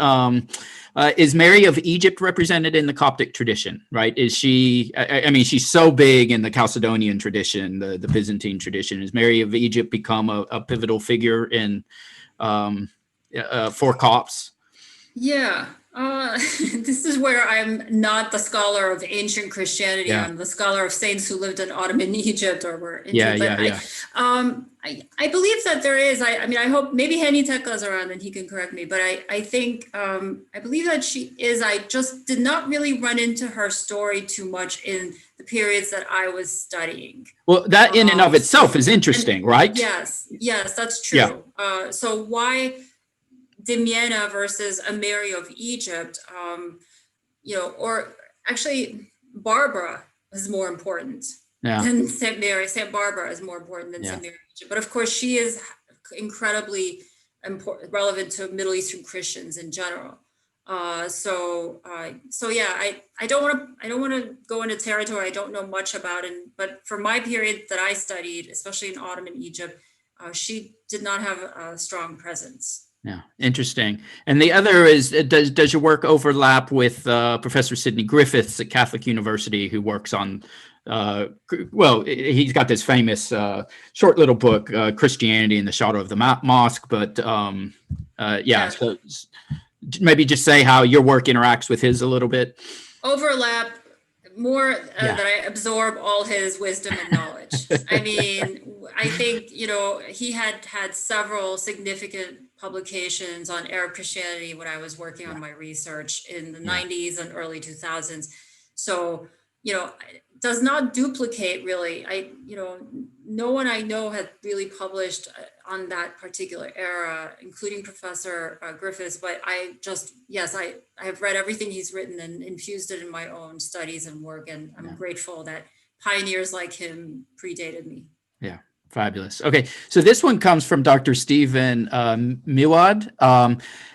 Mary of Egypt represented in the Coptic tradition, right? Is she? I mean, she's so big in the Chalcedonian tradition, the Byzantine tradition. Has Mary of Egypt become a pivotal figure in for Copts? Yeah. This is where I'm not the scholar of ancient Christianity. I'm the scholar of saints who lived in Ottoman Egypt or were in I believe that there is. I hope maybe Henny Tekla is around and he can correct me, but I think I believe that she is. I just did not really run into her story too much in the periods that I was studying. Well, that in and of itself is interesting, right? Yes, that's true. So why Damiana versus a Mary of Egypt, or actually Barbara is more important than St. Mary. St. Barbara is more important than St. Mary of Egypt. But of course, she is incredibly relevant to Middle Eastern Christians in general. I don't want to go into territory I don't know much about. But for my period that I studied, especially in Ottoman Egypt, she did not have a strong presence. Yeah, interesting. And the other is, does your work overlap with Professor Sidney Griffiths at Catholic University, who works on, he's got this famous short little book, Christianity in the Shadow of the Mosque. But so maybe just say how your work interacts with his a little bit. Overlap more that I absorb all his wisdom and knowledge. I mean, I think, he had several significant publications on Arab Christianity when I was working on my research in the 90s and early 2000s. So, does not duplicate really. No one I know had really published on that particular era, including Professor Griffiths, but I have read everything he's written and infused it in my own studies and work. And I'm grateful that pioneers like him predated me. Yeah. Fabulous. Okay, so this one comes from Dr. Stephen Miwad,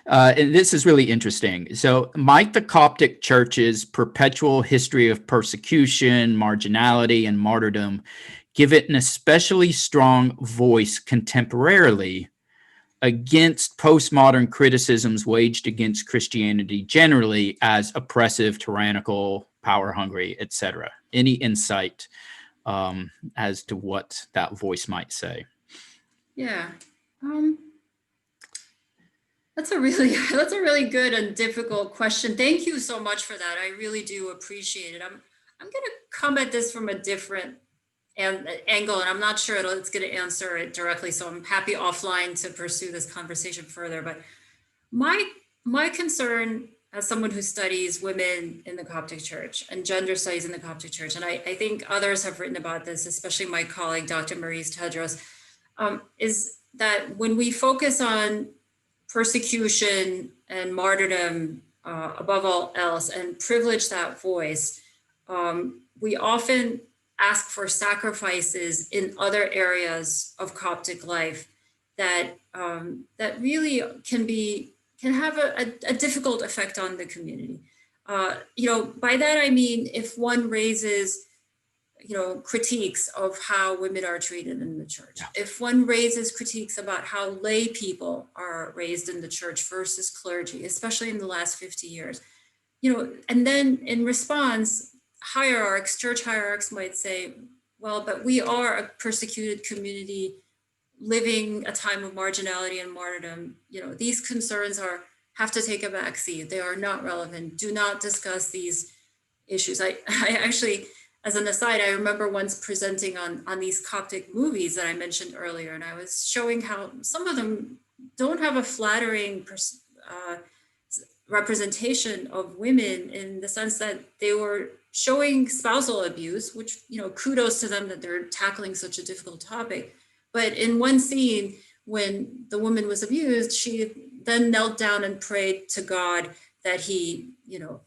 and this is really interesting. So, might the Coptic Church's perpetual history of persecution, marginality, and martyrdom give it an especially strong voice contemporarily against postmodern criticisms waged against Christianity generally as oppressive, tyrannical, power-hungry, etc.? Any insight as to what that voice might say? Yeah, that's a really good and difficult question. Thank you so much for that. I really do appreciate it. I'm going to come at this from a different angle, and I'm not sure it's going to answer it directly. So I'm happy offline to pursue this conversation further. But my concern as someone who studies women in the Coptic Church and gender studies in the Coptic Church, and I think others have written about this, especially my colleague, Dr. Maurice Tedros, is that when we focus on persecution and martyrdom above all else and privilege that voice, we often ask for sacrifices in other areas of Coptic life that that really can have a difficult effect on the community. By that I mean, if one raises critiques of how women are treated in the church, if one raises critiques about how lay people are raised in the church versus clergy, especially in the last 50 years, and then in response, church hierarchs might say, well, but we are a persecuted community living a time of marginality and martyrdom. These concerns have to take a back seat. They are not relevant. Do not discuss these issues. I actually, as an aside, I remember once presenting on these Coptic movies that I mentioned earlier, and I was showing how some of them don't have a flattering representation of women, in the sense that they were showing spousal abuse, which, kudos to them that they're tackling such a difficult topic. But in one scene, when the woman was abused, she then knelt down and prayed to God that he,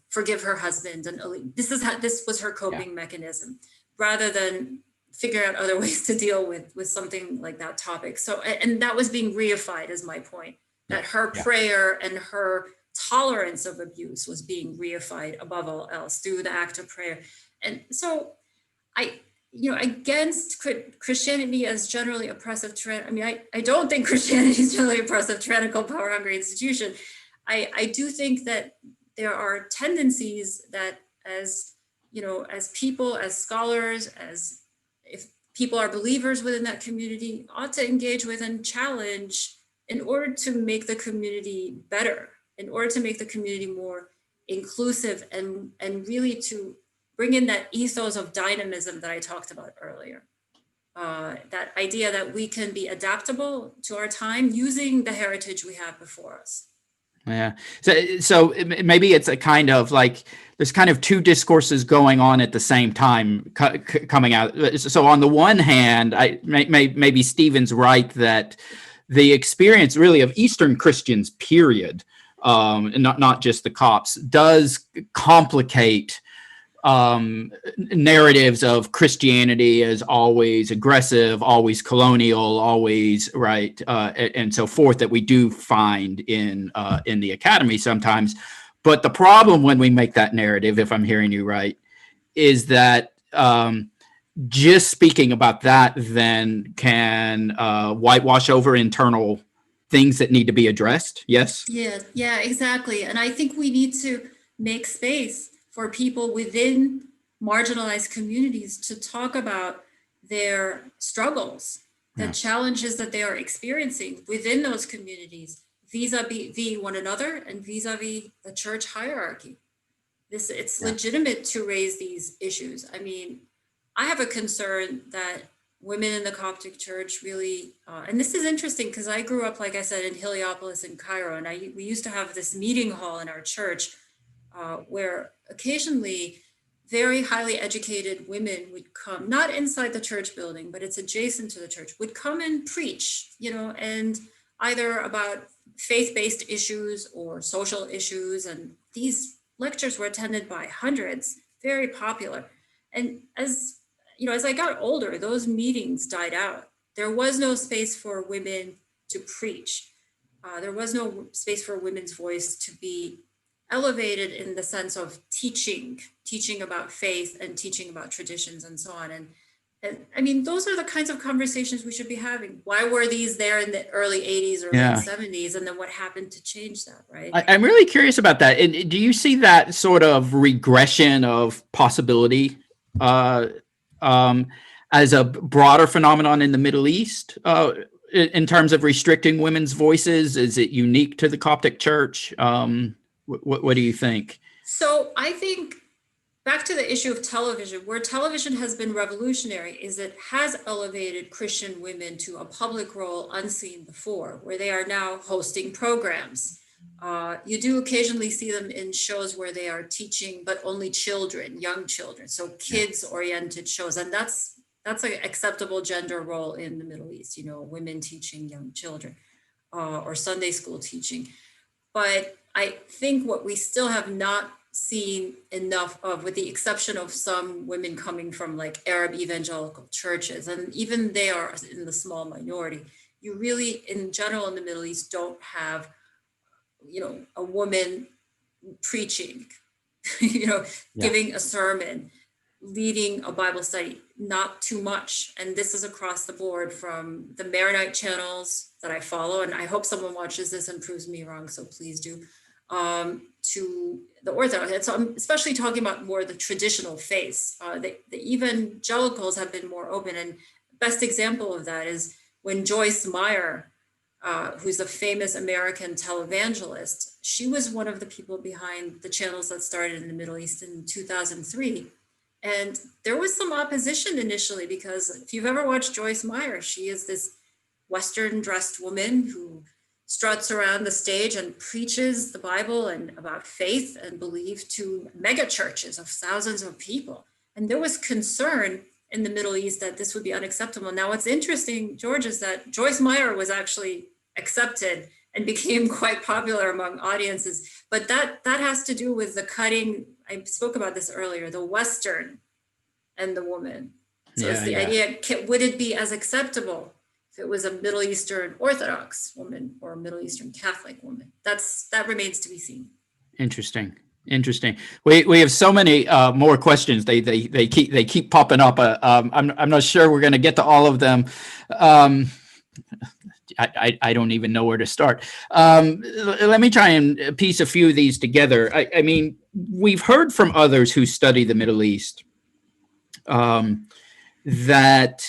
forgive her husband. And this was her coping mechanism, rather than figure out other ways to deal with something like that topic. So, and that was being reified, is my point, that her prayer and her tolerance of abuse was being reified above all else through the act of prayer. And so against Christianity as generally oppressive, I don't think Christianity is generally oppressive, tyrannical, power-hungry institution. I do think that there are tendencies that as people, as scholars, as if people are believers within that community, ought to engage with and challenge in order to make the community better, in order to make the community more inclusive, and really to bring in that ethos of dynamism that I talked about earlier. That idea that we can be adaptable to our time using the heritage we have before us. Yeah. So maybe it's a kind of like, there's kind of two discourses going on at the same time coming out. So on the one hand, maybe Stephen's right that the experience really of Eastern Christians, period, and not just the Copts, does complicate narratives of Christianity as always aggressive, always colonial, always right, and so forth, that we do find in the academy sometimes. But the problem when we make that narrative, if I'm hearing you right, is that just speaking about that then can whitewash over internal things that need to be addressed. Yes? Yeah, exactly. And I think we need to make space for people within marginalized communities to talk about their struggles, the challenges that they are experiencing within those communities, vis-a-vis one another and vis-a-vis the church hierarchy. It's legitimate to raise these issues. I have a concern that women in the Coptic Church really, and this is interesting because I grew up, like I said, in Heliopolis in Cairo, and we used to have this meeting hall in our church where occasionally very highly educated women would come, not inside the church building, but it's adjacent to the church, would come and preach, and either about faith-based issues or social issues. And these lectures were attended by hundreds, very popular. And as I got older, those meetings died out. There was no space for women to preach. There was no space for women's voice to be elevated in the sense of teaching about faith and teaching about traditions and so on. And those are the kinds of conversations we should be having. Why were these there in the early 80s or late 70s? And then what happened to change that, right? I'm really curious about that. And do you see that sort of regression of possibility as a broader phenomenon in the Middle East in terms of restricting women's voices? Is it unique to the Coptic Church? What do you think? So I think back to the issue of television, where television has been revolutionary is it has elevated Christian women to a public role unseen before, where they are now hosting programs You do occasionally see them in shows where they are teaching, but only children, young children, so kids-oriented shows, and that's an acceptable gender role in the Middle East. Women teaching young children, or Sunday school teaching. But I think what we still have not seen enough of, with the exception of some women coming from like Arab evangelical churches, and even they are in the small minority, you really, in general, in the Middle East, don't have, a woman preaching, giving a sermon, leading a Bible study, not too much. And this is across the board, from the Maronite channels that I follow, and I hope someone watches this and proves me wrong, so please do, to the Orthodox. And so I'm especially talking about more the traditional faiths. The evangelicals have been more open, and best example of that is when Joyce Meyer, who's a famous American televangelist, she was one of the people behind the channels that started in the Middle East in 2003. And there was some opposition initially, because if you've ever watched Joyce Meyer, she is this Western dressed woman who struts around the stage and preaches the Bible and about faith and belief to mega churches of thousands of people. And there was concern in the Middle East that this would be unacceptable. Now, what's interesting, George, is that Joyce Meyer was actually accepted and became quite popular among audiences. But that has to do with the cutting. I spoke about this earlier, the Western and the woman. So it's the idea, would it be as acceptable if it was a Middle Eastern Orthodox woman or a Middle Eastern Catholic woman? That remains to be seen. Interesting. We have so many more questions. They keep popping up. I'm not sure we're going to get to all of them. I don't even know where to start. Let me try and piece a few of these together. I mean, we've heard from others who study the Middle East that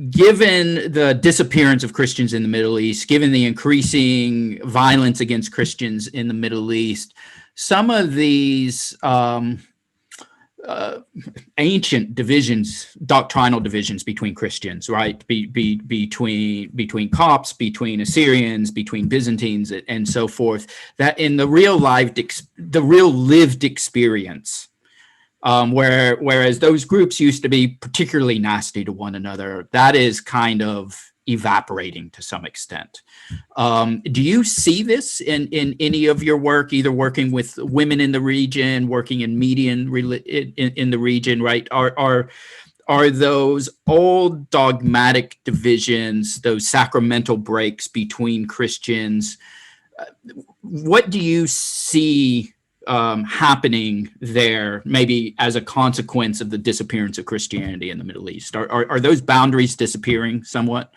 given the disappearance of Christians in the Middle East, given the increasing violence against Christians in the Middle East, some of these ancient divisions, doctrinal divisions between Christians, right? Between Copts, between Assyrians, between Byzantines, and so forth, that in the real lived experience, whereas those groups used to be particularly nasty to one another, that is kind of evaporating to some extent. Do you see this in any of your work, either working with women in the region, working in media in the region, right? Are those old dogmatic divisions, those sacramental breaks between Christians, what do you see happening there, maybe as a consequence of the disappearance of Christianity in the Middle East? Are those boundaries disappearing somewhat?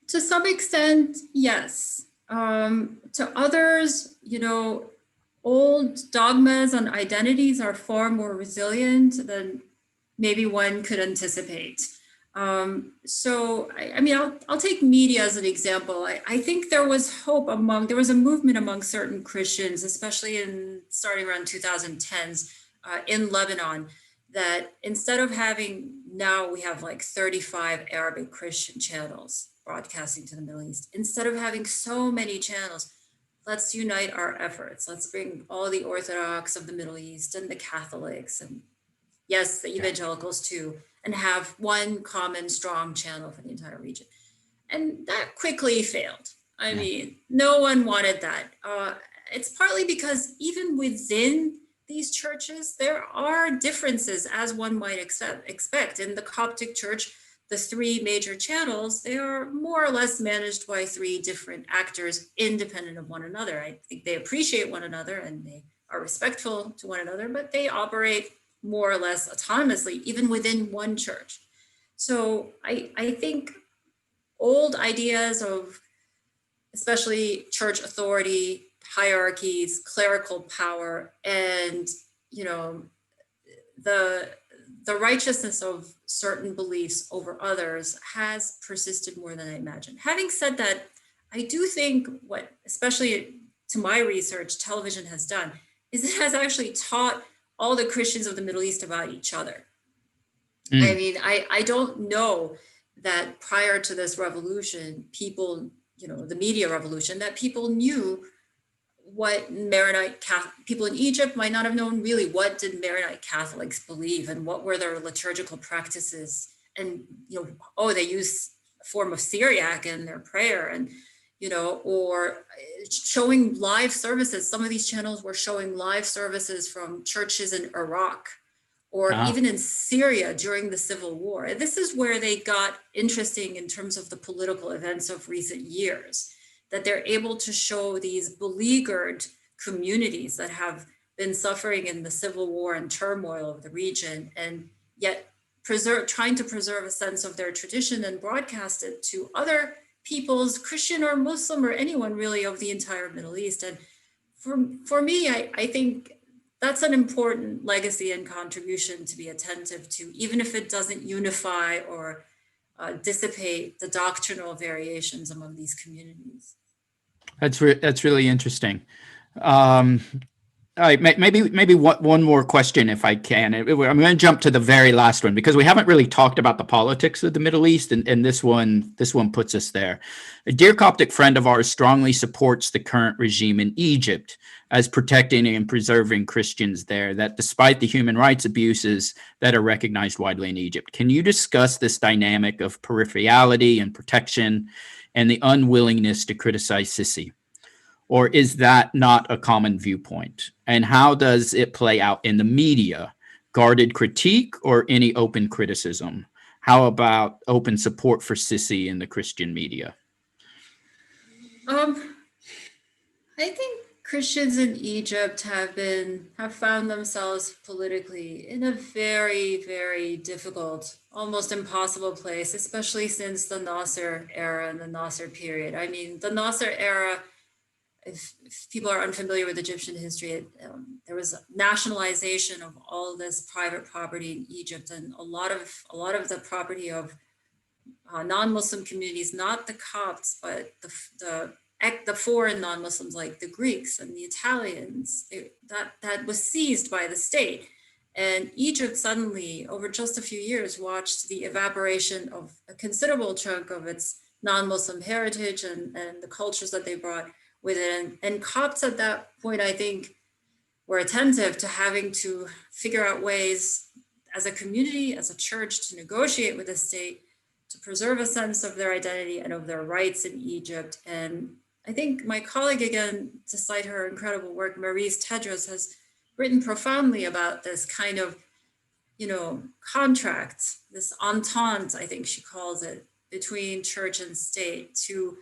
To some extent, yes. To others, old dogmas and identities are far more resilient than maybe one could anticipate. So, I mean, I'll take media as an example. I think there was hope there was a movement among certain Christians, especially starting around 2010s in Lebanon, that instead of now we have like 35 Arabic Christian channels broadcasting to the Middle East. Instead of having so many channels, let's unite our efforts. Let's bring all the Orthodox of the Middle East and the Catholics, and yes, the evangelicals too, and have one common strong channel for the entire region. And that quickly failed. I mean, no one wanted that. It's partly because even within these churches, there are differences, as one might expect. In the Coptic church, the three major channels, they are more or less managed by three different actors, independent of one another. I think they appreciate one another and they are respectful to one another, but they operate more or less autonomously, even within one church. So I think old ideas of especially church authority, hierarchies, clerical power, and the righteousness of certain beliefs over others has persisted more than I imagined. Having said that, I do think what, especially to my research, television has done is it has actually taught all the Christians of the Middle East about each other. I mean, I don't know that prior to this revolution, people the media revolution, that people knew what Maronite people in Egypt might not have known really. What did Maronite Catholics believe, and what were their liturgical practices? And they use a form of Syriac in their prayer, and or showing live services. Some of these channels were showing live services from churches in Iraq, or even in Syria during the Civil War. And this is where they got interesting in terms of the political events of recent years, that they're able to show these beleaguered communities that have been suffering in the civil war and turmoil of the region, and yet trying to preserve a sense of their tradition and broadcast it to other peoples, Christian or Muslim or anyone really of the entire Middle East. And for me, I think that's an important legacy and contribution to be attentive to, even if it doesn't unify or dissipate the doctrinal variations among these communities. That's really interesting. All right, maybe one more question if I can. I'm going to jump to the very last one because we haven't really talked about the politics of the Middle East, and this one puts us there. A dear Coptic friend of ours strongly supports the current regime in Egypt as protecting and preserving Christians there, that despite the human rights abuses that are recognized widely in Egypt. Can you discuss this dynamic of peripherality and protection and the unwillingness to criticize Sisi? Or is that not a common viewpoint? And how does it play out in the media? Guarded critique or any open criticism? How about open support for Sisi in the Christian media? I think Christians in Egypt have found themselves politically in a very, very difficult, almost impossible place, especially since the Nasser era and the Nasser period. I mean, the Nasser era, if people are unfamiliar with Egyptian history, there was nationalization of all this private property in Egypt, and a lot of the property of non-Muslim communities, not the Copts, but the foreign non-Muslims like the Greeks and the Italians, that was seized by the state. And Egypt suddenly, over just a few years, watched the evaporation of a considerable chunk of its non-Muslim heritage and the cultures that they brought with it. And Copts at that point, I think, were attentive to having to figure out ways as a community, as a church, to negotiate with the state, to preserve a sense of their identity and of their rights in Egypt. And I think my colleague, again, to cite her incredible work, Maryse Tedros, has written profoundly about this kind of, contract, this entente, I think she calls it, between church and state to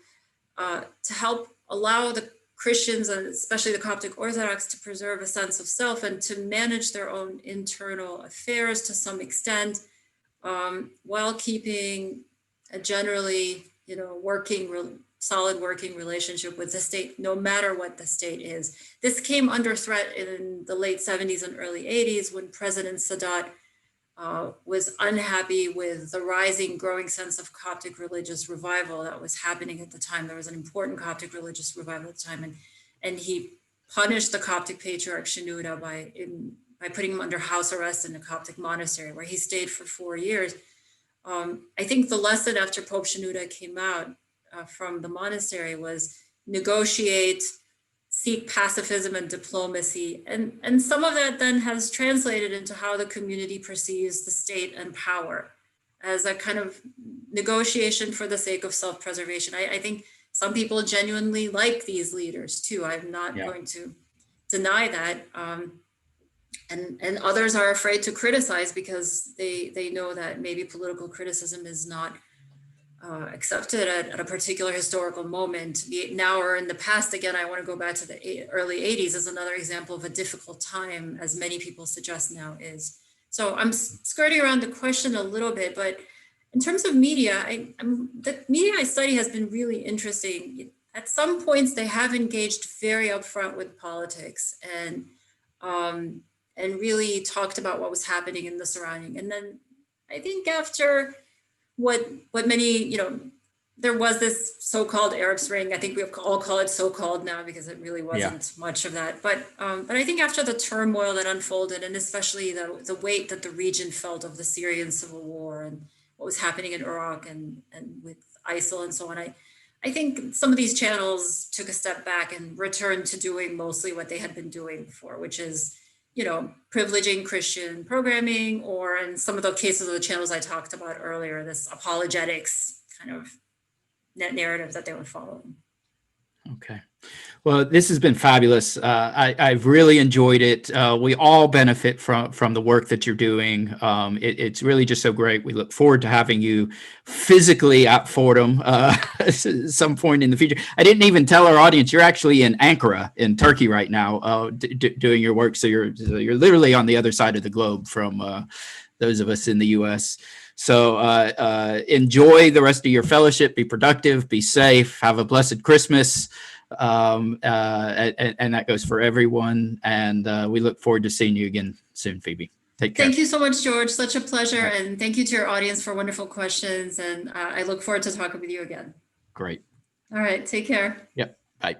help allow the Christians, and especially the Coptic Orthodox, to preserve a sense of self and to manage their own internal affairs to some extent, while keeping a generally, solid working relationship with the state, no matter what the state is. This came under threat in the late 70s and early 80s when President Sadat was unhappy with the growing sense of Coptic religious revival that was happening at the time. There was an important Coptic religious revival at the time, and he punished the Coptic patriarch Shenouda by putting him under house arrest in a Coptic monastery, where he stayed for 4 years. I think the lesson after Pope Shenouda came out from the monastery was negotiate, seek pacifism and diplomacy. And some of that then has translated into how the community perceives the state and power as a kind of negotiation for the sake of self-preservation. I think some people genuinely like these leaders too. I'm not going to deny that. And others are afraid to criticize because they know that maybe political criticism is not accepted at a particular historical moment, be it now or in the past. Again, I want to go back to the early 80s as another example of a difficult time, as many people suggest now is. So I'm skirting around the question a little bit, but in terms of media, the media I study has been really interesting. At some points, they have engaged very upfront with politics and really talked about what was happening in the surrounding. And then I think after what many, there was this so-called Arab Spring. I think we all call it so-called now because it really wasn't much of that. But I think after the turmoil that unfolded, and especially the weight that the region felt of the Syrian civil war and what was happening in Iraq and with ISIL and so on, I think some of these channels took a step back and returned to doing mostly what they had been doing before, which is, privileging Christian programming, or in some of the cases of the channels I talked about earlier, this apologetics kind of net narrative that they were following. Okay. Well, this has been fabulous. I've really enjoyed it. We all benefit from the work that you're doing. It's really just so great. We look forward to having you physically at Fordham some point in the future. I didn't even tell our audience you're actually in Ankara in Turkey right now, doing your work. So you're literally on the other side of the globe from those of us in the U.S. So enjoy the rest of your fellowship. Be productive. Be safe. Have a blessed Christmas. And that goes for everyone. And we look forward to seeing you again soon, Phoebe. Take care. Thank you so much, George. Such a pleasure. And thank you to your audience for wonderful questions. And I look forward to talking with you again. Great. All right. Take care. Yep. Bye.